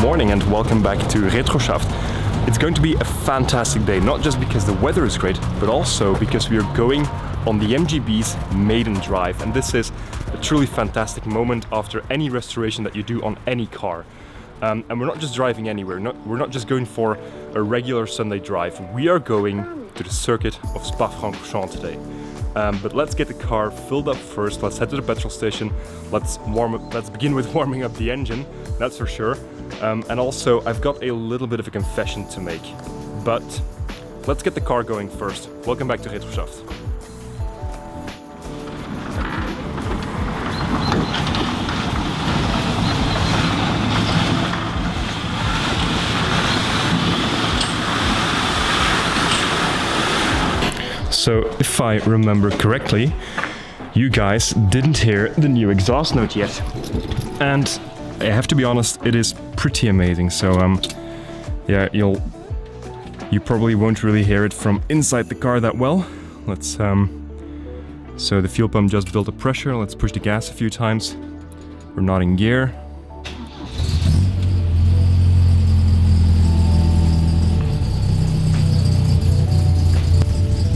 morning and welcome back to Retroschaft. It's going to be a fantastic day, not just because the weather is great, but also because we are going on the MGB's maiden drive. And this is a truly fantastic moment after any restoration that you do on any car. And we're not just driving anywhere, we're not just going for a regular Sunday drive. We are going to the circuit of Spa-Francorchamps today. But let's get the car filled up first. Let's head to the petrol station. Let's begin with warming up the engine, that's for sure. And also, I've got a little bit of a confession to make. But let's get the car going first. Welcome back to Retroschaft. So, if I remember correctly, you guys didn't hear the new exhaust note yet. And I have to be honest, it is pretty amazing. So, yeah, you probably won't really hear it from inside the car that well. Let's, so the fuel pump just built up pressure. Let's push the gas a few times. We're not in gear.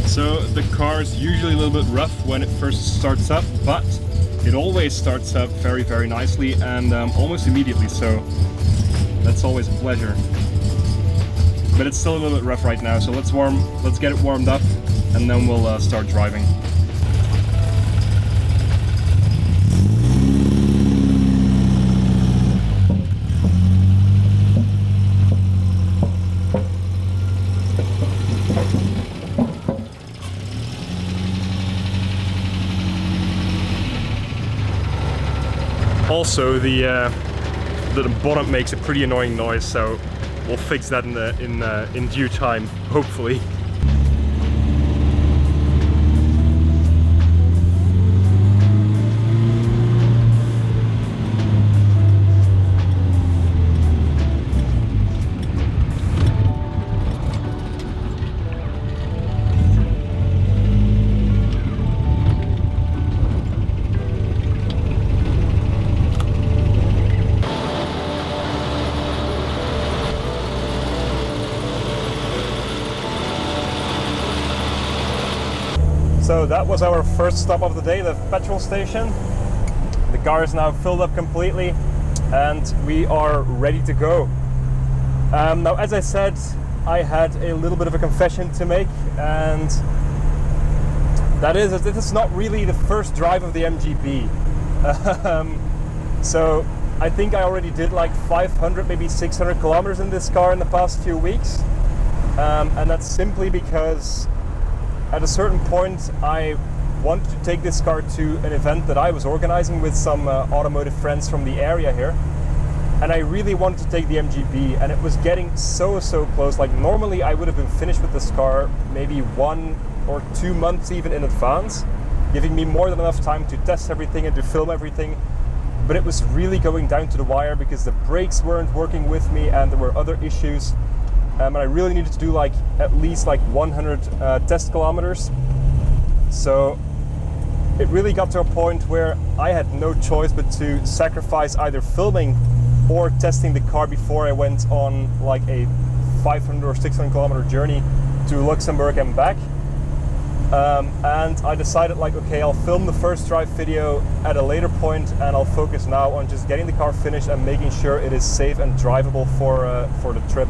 So the car is usually a little bit rough when it first starts up, but it always starts up very, very nicely and almost immediately, so that's always a pleasure. But it's still a little bit rough right now, so let's get it warmed up and then we'll start driving. Also, the bonnet makes a pretty annoying noise, so we'll fix that in due time, hopefully. So that was our first stop of the day, the petrol station. The car is now filled up completely and we are ready to go. Now, as I said, I had a little bit of a confession to make, and that is that this is not really the first drive of the MGB. So I think I already did like 500, maybe 600 kilometers in this car in the past few weeks. And that's simply because at a certain point, I wanted to take this car to an event that I was organizing with some automotive friends from the area here. And I really wanted to take the MGB, and it was getting so close. Like, normally I would have been finished with this car maybe 1 or 2 months even in advance, giving me more than enough time to test everything and to film everything. But it was really going down to the wire because the brakes weren't working with me and there were other issues. And I really needed to do like at least like 100 test kilometers. So it really got to a point where I had no choice but to sacrifice either filming or testing the car before I went on like a 500 or 600 kilometer journey to Luxembourg and back. And I decided like, okay, I'll film the first drive video at a later point and I'll focus now on just getting the car finished and making sure it is safe and drivable for the trip.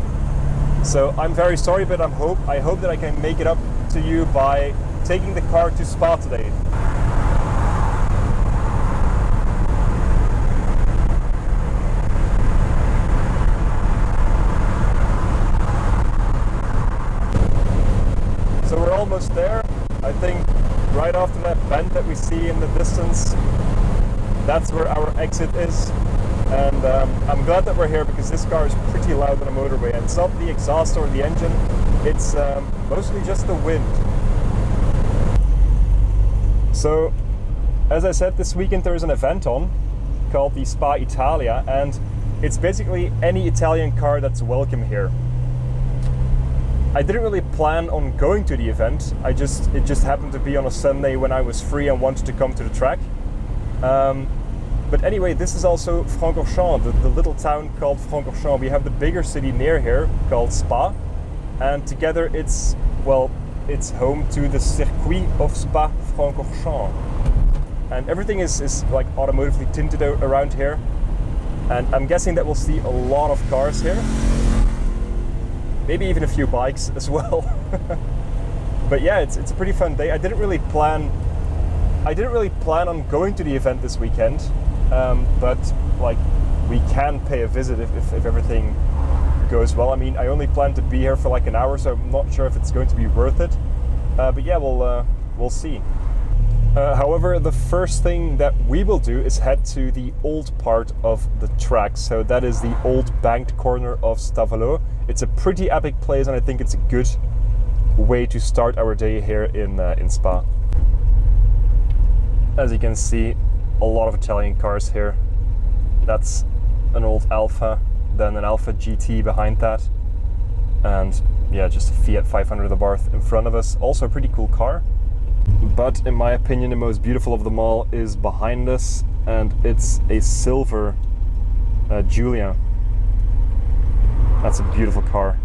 So I'm very sorry, but I hope that I can make it up to you by taking the car to Spa today. So we're almost there. I think right after that bend that we see in the distance, that's where our exit is. And I'm glad that we're here because this car is pretty loud on a motorway, and it's not the exhaust or the engine, it's mostly just the wind. So, as I said, this weekend there is an event on called the Spa Italia, and it's basically any Italian car that's welcome here. I didn't really plan on going to the event, it just happened to be on a Sunday when I was free and wanted to come to the track. But anyway, this is also Francorchamps, the little town called Francorchamps. We have the bigger city near here called Spa, and together it's home to the circuit of Spa-Francorchamps. And everything is like automotively tinted out around here. And I'm guessing that we'll see a lot of cars here. Maybe even a few bikes as well. But yeah, it's a pretty fun day. I didn't really plan on going to the event this weekend, but like we can pay a visit if everything goes well. I mean, I only plan to be here for like an hour, so I'm not sure if it's going to be worth it. But yeah, we'll see. However, the first thing that we will do is head to the old part of the track. So that is the old banked corner of Stavelot. It's a pretty epic place, and I think it's a good way to start our day here in Spa. As you can see, a lot of Italian cars here. That's an old Alfa, then an Alfa GT behind that, and yeah, just a Fiat 500 Abarth in front of us. Also a pretty cool car. But in my opinion, the most beautiful of them all is behind us, and it's a silver Giulia. That's a beautiful car.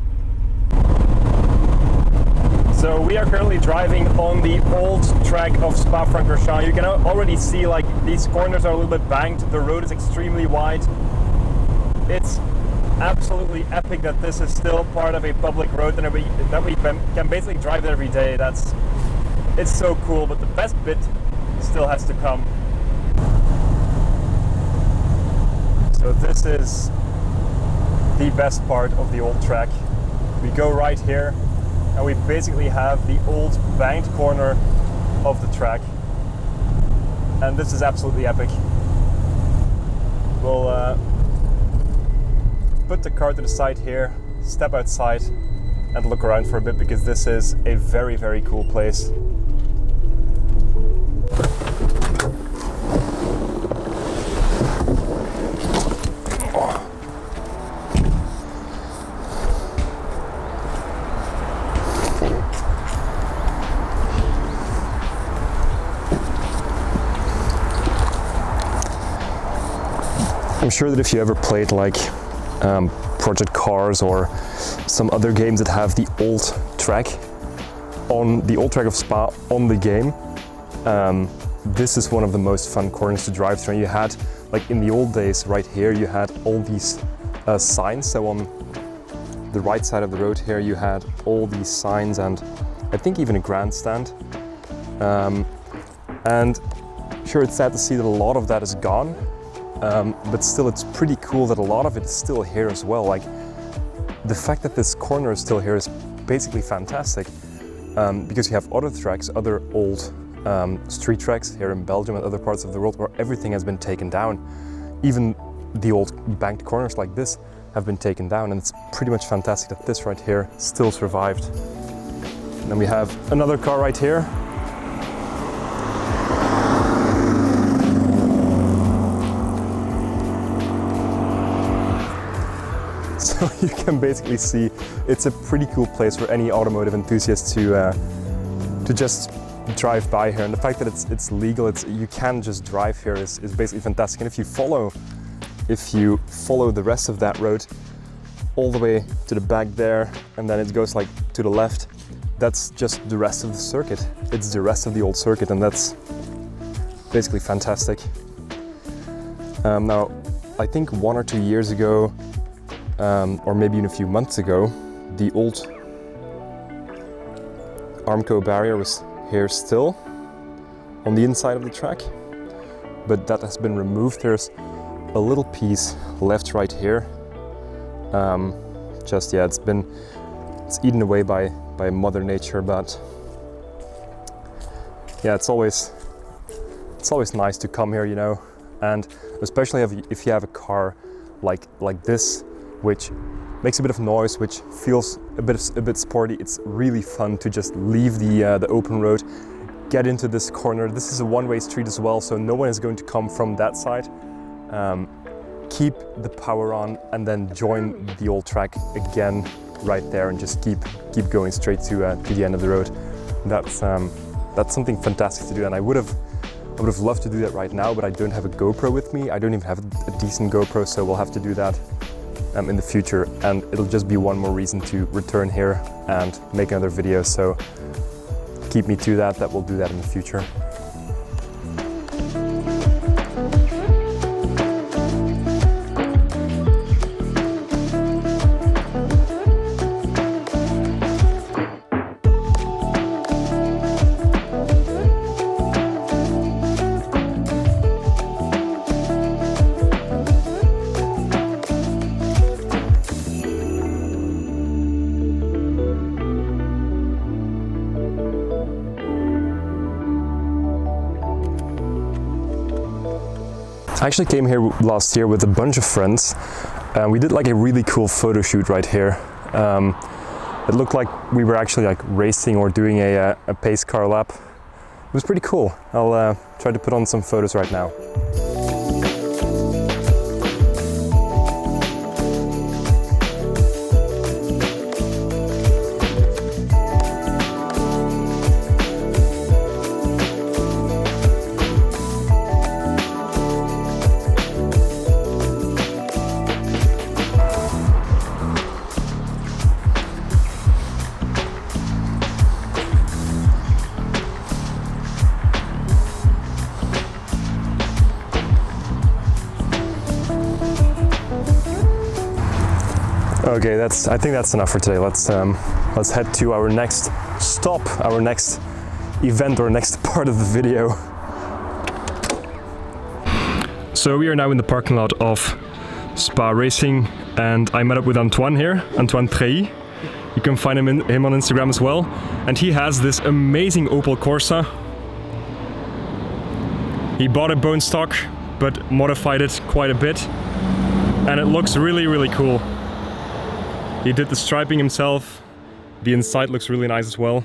So we are currently driving on the old track of Spa-Francorchamps. You can already see like these corners are a little bit banked. The road is extremely wide. It's absolutely epic that this is still part of a public road and that we can basically drive it every day. It's so cool, but the best bit still has to come. So this is the best part of the old track. We go right here, and we basically have the old banked corner of the track. And this is absolutely epic. We'll put the car to the side here, step outside, and look around for a bit, because this is a very, very cool place. I'm sure that if you ever played like Project Cars or some other games that have the old track of Spa on the game, this is one of the most fun corners to drive through. And you had, like in the old days, right here, you had all these signs. So on the right side of the road here, you had all these signs and I think even a grandstand. And sure, it's sad to see that a lot of that is gone. But still, it's pretty cool that a lot of it is still here as well. Like, the fact that this corner is still here is basically fantastic, because you have other tracks, other old street tracks here in Belgium and other parts of the world where everything has been taken down. Even the old banked corners like this have been taken down, and it's pretty much fantastic that this right here still survived. And then we have another car right here. So you can basically see it's a pretty cool place for any automotive enthusiast to just drive by here. And the fact that it's legal, you can just drive here is basically fantastic. And if you follow the rest of that road all the way to the back there, and then it goes like to the left, that's just the rest of the circuit. It's the rest of the old circuit, and that's basically fantastic. Now, I think 1 or 2 years ago, or maybe even a few months ago, the old Armco barrier was here still on the inside of the track, but that has been removed. There's a little piece left right here. It's eaten away by Mother Nature, but yeah, it's always nice to come here, you know, and especially if you have a car like this, which makes a bit of noise, which feels a bit sporty. It's really fun to just leave the open road, get into this corner. This is a one-way street as well, so no one is going to come from that side. Keep the power on and then join the old track again right there, and just keep going straight to the end of the road. That's something fantastic to do, and I would have I would have loved to do that right now, but I don't have a GoPro with me. I don't even have a decent GoPro, so we'll have to do that in the future. And it'll just be one more reason to return here and make another video. So keep me to that we'll do that in the future. I actually came here last year with a bunch of friends. We did like a really cool photo shoot right here. It looked like we were actually like racing or doing a pace car lap. It was pretty cool. I'll try to put on some photos right now. Okay, I think that's enough for today. Let's head to our next stop, our next event or next part of the video. So we are now in the parking lot of Spa Racing, and I met up with Antoine here, Antoine. You can find him on Instagram as well, and he has this amazing Opel Corsa. He bought a bone stock, but modified it quite a bit, and it looks really, really cool. He did the striping himself. The inside looks really nice as well.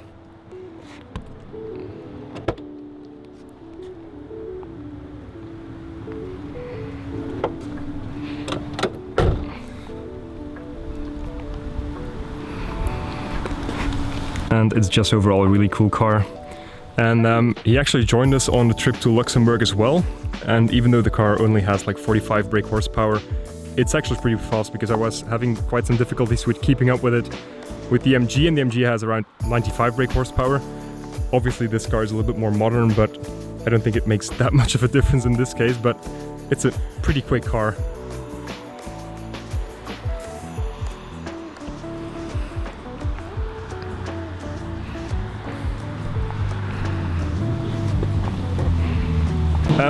And it's just overall a really cool car. And he actually joined us on the trip to Luxembourg as well. And even though the car only has like 45 brake horsepower, it's actually pretty fast, because I was having quite some difficulties with keeping up with it with the MG, and the MG has around 95 brake horsepower. Obviously this car is a little bit more modern, but I don't think it makes that much of a difference in this case, but it's a pretty quick car.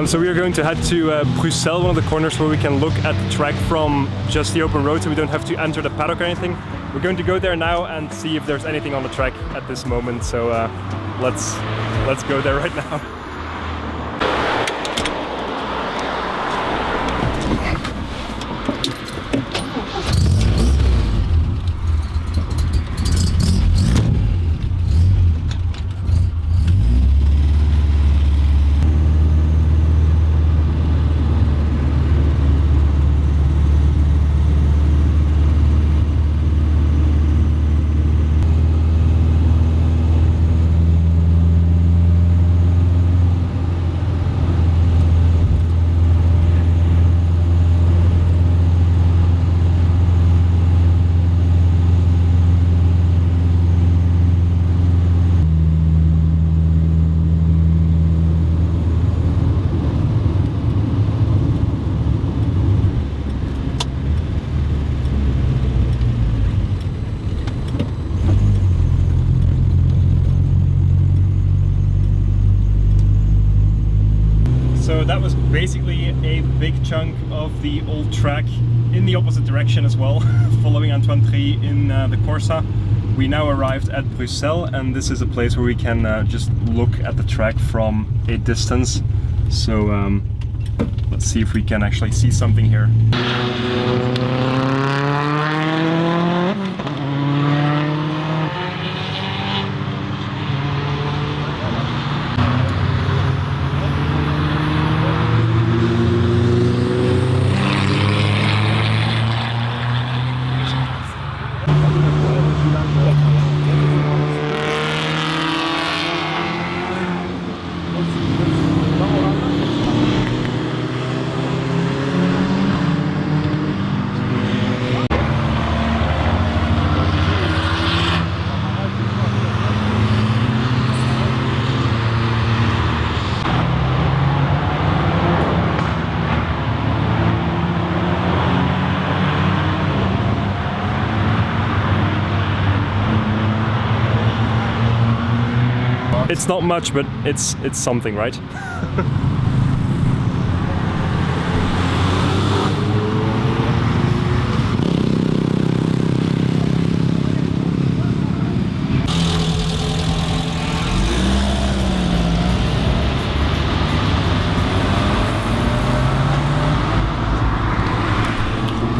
So we are going to head to Bruxelles, one of the corners where we can look at the track from just the open road, so we don't have to enter the paddock or anything. We're going to go there now and see if there's anything on the track at this moment. So let's go there right now. So that was basically a big chunk of the old track in the opposite direction as well, following Antoine in the Corsa. We now arrived at Bruxelles, and this is a place where we can just look at the track from a distance. So let's see if we can actually see something here. It's not much, but it's something, right?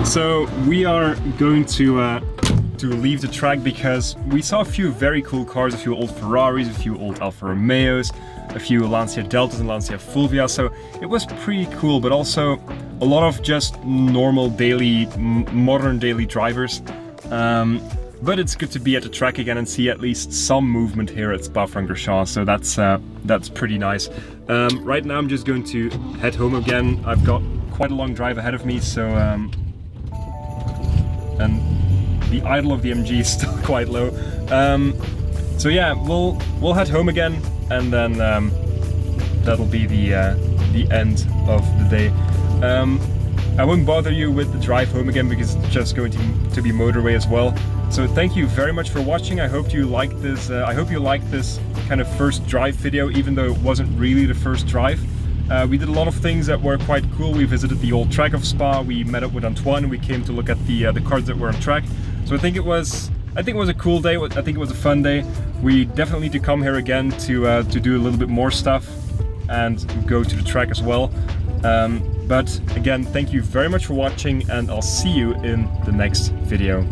So we are going to leave the track because we saw a few very cool cars, a few old Ferraris, a few old Alfa Romeos, a few Lancia Deltas and Lancia Fulvia, so it was pretty cool, but also a lot of just normal daily, modern daily drivers. But it's good to be at the track again and see at least some movement here at Spa-Francorchamps, so that's pretty nice. Right now I'm just going to head home again. I've got quite a long drive ahead of me, so and the idle of the MG is still quite low. So yeah, we'll head home again, and then that'll be the end of the day. I won't bother you with the drive home again because it's just going to be motorway as well. So thank you very much for watching. I hope you liked this. I hope you liked this kind of first drive video, even though it wasn't really the first drive. We did a lot of things that were quite cool. We visited the old track of Spa. We met up with Antoine. We came to look at the cars that were on track. So I think it was a cool day. I think it was a fun day. We definitely need to come here again to do a little bit more stuff and go to the track as well. But again, thank you very much for watching, and I'll see you in the next video.